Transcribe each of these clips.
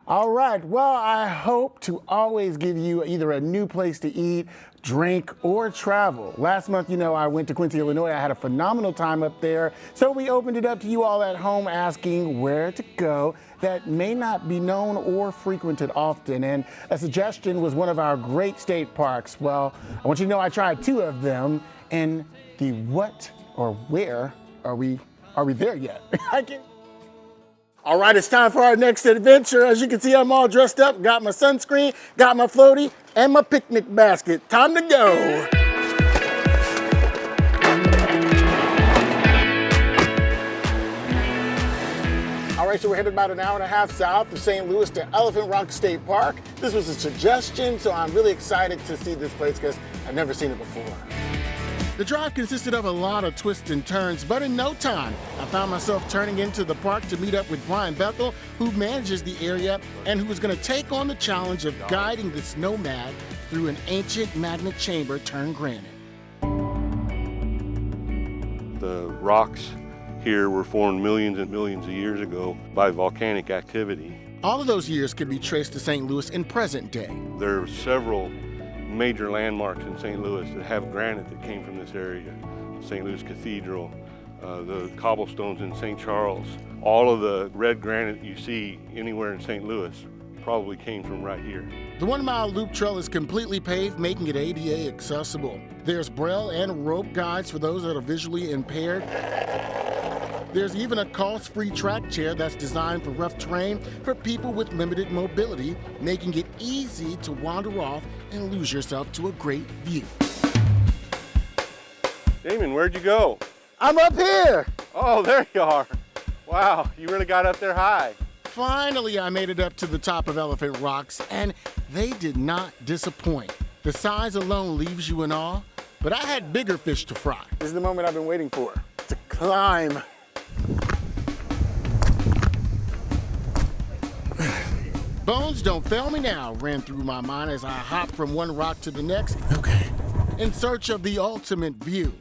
All right, well, I hope to always give you either a new place to eat, drink, or travel. Last month, I went to Quincy, Illinois. I had a phenomenal time up there. So we opened it up to you all at home asking where to go that may not be known or frequented often. And a suggestion was one of our great state parks. Well, I want you to know I tried two of them. And the what or where are we there yet? I can't. All right, it's time for our next adventure. As you can see, I'm all dressed up, got my sunscreen, got my floaty, and my picnic basket. Time to go. All right, so we're headed about an hour and a half south of St. Louis to Elephant Rock State Park. This was a suggestion, so I'm really excited to see this place because I've never seen it before. The drive consisted of a lot of twists and turns, but in no time, I found myself turning into the park to meet up with Brian Bethel, who manages the area and who is going to take on the challenge of guiding this nomad through an ancient magnet chamber turned granite. The rocks here were formed millions and millions of years ago by volcanic activity. All of those years can be traced to St. Louis in present day. There are several major landmarks in St. Louis that have granite that came from this area. St. Louis Cathedral, the cobblestones in St. Charles. All of the red granite you see anywhere in St. Louis probably came from right here. The 1 mile loop trail is completely paved, making it ADA accessible. There's braille and rope guides for those that are visually impaired. There's even a cost-free track chair that's designed for rough terrain for people with limited mobility, making it easy to wander off and lose yourself to a great view. Damon, where'd you go? I'm up here! Oh, there you are. Wow, you really got up there high. Finally, I made it up to the top of Elephant Rocks, and they did not disappoint. The size alone leaves you in awe, but I had bigger fish to fry. This is the moment I've been waiting for, to climb. Bones don't fail me now ran through my mind as I hopped from one rock to the next, in search of the ultimate view.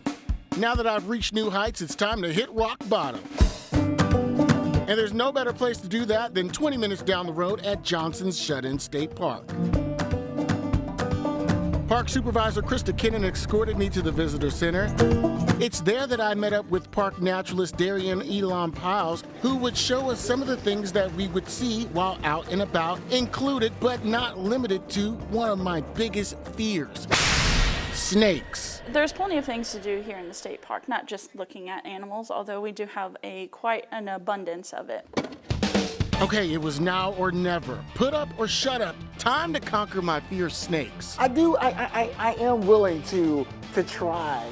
Now that I've reached new heights, it's time to hit rock bottom. And there's no better place to do that than 20 minutes down the road at Johnson's Shut-In State Park. Park Supervisor Krista Kinnan escorted me to the visitor center. It's there that I met up with park naturalist Darian Elon Piles, who would show us some of the things that we would see while out and about, included but not limited to one of my biggest fears: snakes. There's plenty of things to do here in the state park, not just looking at animals, although we do have quite an abundance of it. Okay, it was now or never. Put up or shut up. Time to conquer my fear of snakes. I am willing to try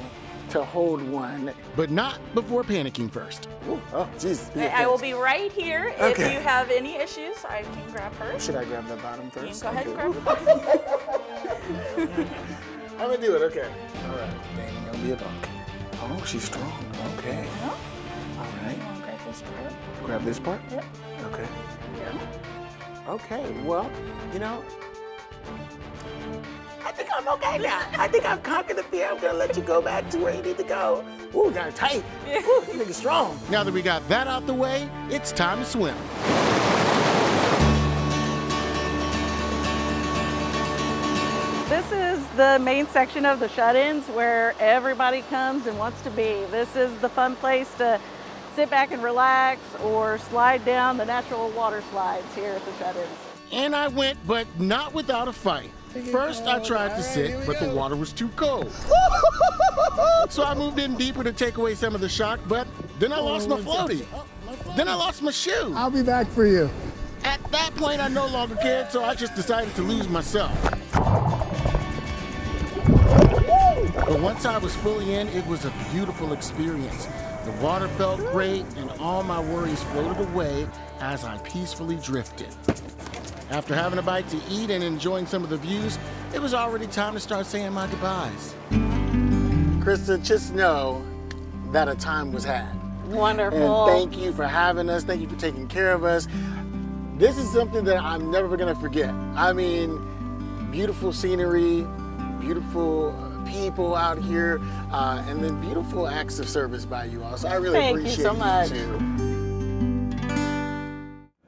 to hold one. But not before panicking first. Ooh, oh, Jesus. I will be right here. Okay. If you have any issues, I can grab her. Should I grab the bottom first? You can go ahead and grab the bottom. I'm gonna do it, okay. All right, dang, don't be a bunk. Oh, she's strong, okay. Yeah. All right. You want to grab this part? Grab this part? Yep. Okay. Yeah. Okay, well, I think I'm okay now. I think I've conquered the fear. I'm gonna let you go back to where you need to go. Ooh, got it tight. Yeah. Ooh, you think it's strong. Now that we got that out the way, it's time to swim. This is the main section of the shut-ins where everybody comes and wants to be. This is the fun place to sit back and relax or slide down the natural water slides here at the shut-ins. And I went, but not without a fight. First, I tried to sit, but the water was too cold. So I moved in deeper to take away some of the shock, but then I lost my floaty. Then I lost my shoe. I'll be back for you. At that point, I no longer cared, so I just decided to lose myself. But once I was fully in, it was a beautiful experience. The water felt great, and all my worries floated away as I peacefully drifted. After having a bite to eat and enjoying some of the views, it was already time to start saying my goodbyes. Krista, just know that a time was had. Wonderful. And thank you for having us. Thank you for taking care of us. This is something that I'm never gonna forget. I mean, beautiful scenery, beautiful people out here, and then beautiful acts of service by you all. So I really appreciate you so much. Too.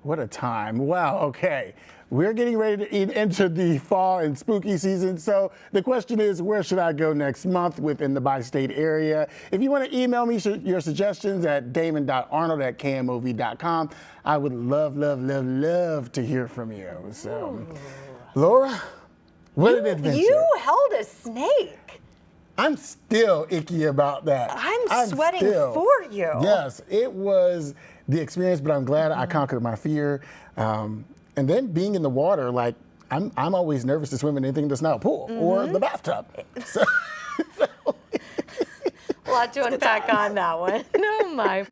What a time. Wow, okay. We're getting ready to enter the fall and spooky season. So the question is, where should I go next month within the bi-state area? If you want to email me your suggestions at damon.arnold@kmov.com, I would love, love, love, love to hear from you. So, Laura, what an adventure. You held a snake. I'm still icky about that. I'm sweating for you. Yes, it was the experience, but I'm glad I conquered my fear. And then being in the water, like I'm always nervous to swim in anything that's not a pool or the bathtub. So, A lot to unpack on that one. Oh my.